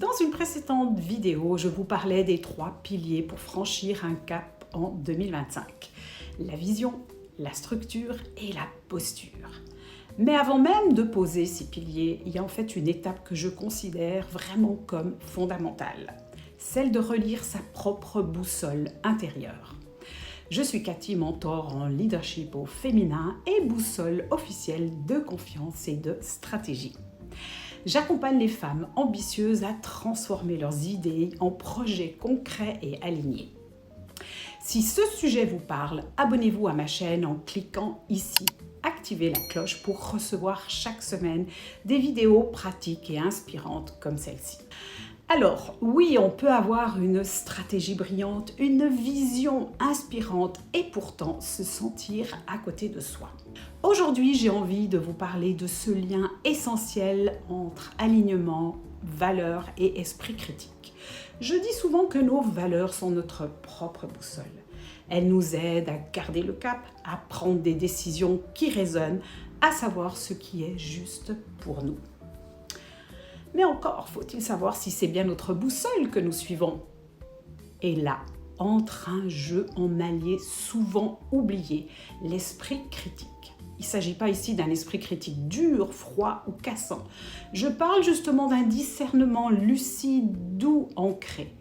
Dans une précédente vidéo, je vous parlais des 3 piliers pour franchir un cap en 2025. La vision, la structure et la posture. Mais avant même de poser ces piliers, il y a en fait une étape que je considère vraiment comme fondamentale. Celle de relire sa propre boussole intérieure. Je suis Cathy, mentor en leadership au féminin et boussole officielle de confiance et de stratégie. J'accompagne les femmes ambitieuses à transformer leurs idées en projets concrets et alignés. Si ce sujet vous parle, abonnez-vous à ma chaîne en cliquant ici. Activez la cloche pour recevoir chaque semaine des vidéos pratiques et inspirantes comme celle-ci. Alors, oui, on peut avoir une stratégie brillante, une vision inspirante et pourtant se sentir à côté de soi. Aujourd'hui, j'ai envie de vous parler de ce lien essentiel entre alignement, valeurs et esprit critique. Je dis souvent que nos valeurs sont notre propre boussole. Elles nous aident à garder le cap, à prendre des décisions qui résonnent, à savoir ce qui est juste pour nous. Mais encore faut-il savoir si c'est bien notre boussole que nous suivons. Et là, entre un jeu en allié souvent oublié, l'esprit critique. Il ne s'agit pas ici d'un esprit critique dur, froid ou cassant. Je parle justement d'un discernement lucide, doux, ancré.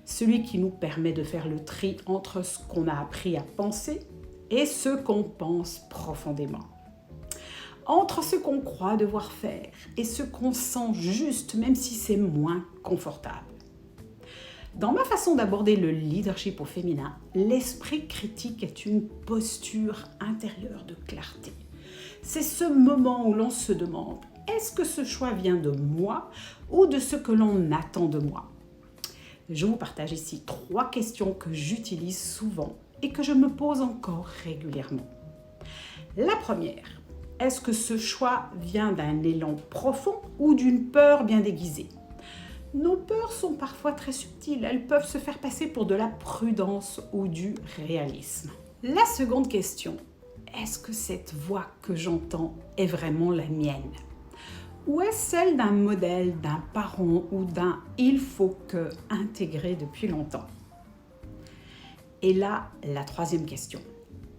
Celui qui nous permet de faire le tri entre ce qu'on a appris à penser et ce qu'on pense profondément. Entre ce qu'on croit devoir faire et ce qu'on sent juste, même si c'est moins confortable. Dans ma façon d'aborder le leadership au féminin, l'esprit critique est une posture intérieure de clarté. C'est ce moment où l'on se demande, est-ce que ce choix vient de moi ou de ce que l'on attend de moi ? Je vous partage ici 3 questions que j'utilise souvent et que je me pose encore régulièrement. La première, est-ce que ce choix vient d'un élan profond ou d'une peur bien déguisée ? Nos peurs sont parfois très subtiles, elles peuvent se faire passer pour de la prudence ou du réalisme. La seconde question, est-ce que cette voix que j'entends est vraiment la mienne ? Ou est-ce celle d'un modèle, d'un parent ou d'un « il faut que » intégré depuis longtemps ? Et là, la troisième question.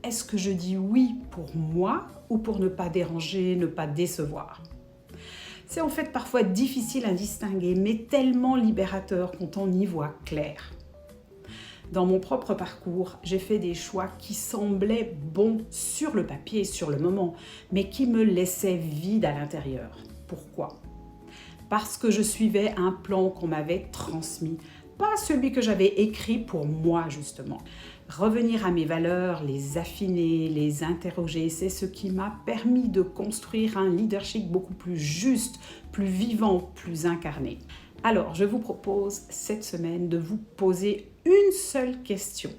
Est-ce que je dis oui pour moi ou pour ne pas déranger, ne pas décevoir ? C'est en fait parfois difficile à distinguer, mais tellement libérateur quand on y voit clair. Dans mon propre parcours, j'ai fait des choix qui semblaient bons sur le papier, sur le moment, mais qui me laissaient vide à l'intérieur. Pourquoi ? Parce que je suivais un plan qu'on m'avait transmis, pas celui que j'avais écrit pour moi justement. Revenir à mes valeurs, les affiner, les interroger, c'est ce qui m'a permis de construire un leadership beaucoup plus juste, plus vivant, plus incarné. Alors, je vous propose cette semaine de vous poser une seule question.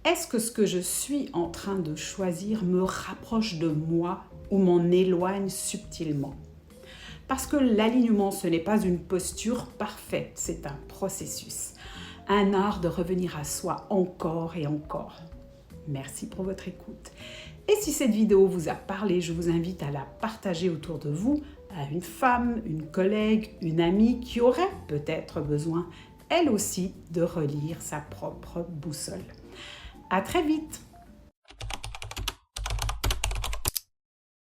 Est-ce que ce que je suis en train de choisir me rapproche de moi ou m'en éloigne subtilement ? Parce que l'alignement, ce n'est pas une posture parfaite, c'est un processus. Un art de revenir à soi encore et encore. Merci pour votre écoute. Et si cette vidéo vous a parlé, je vous invite à la partager autour de vous, à une femme, une collègue, une amie qui aurait peut-être besoin, elle aussi, de relire sa propre boussole. À très vite!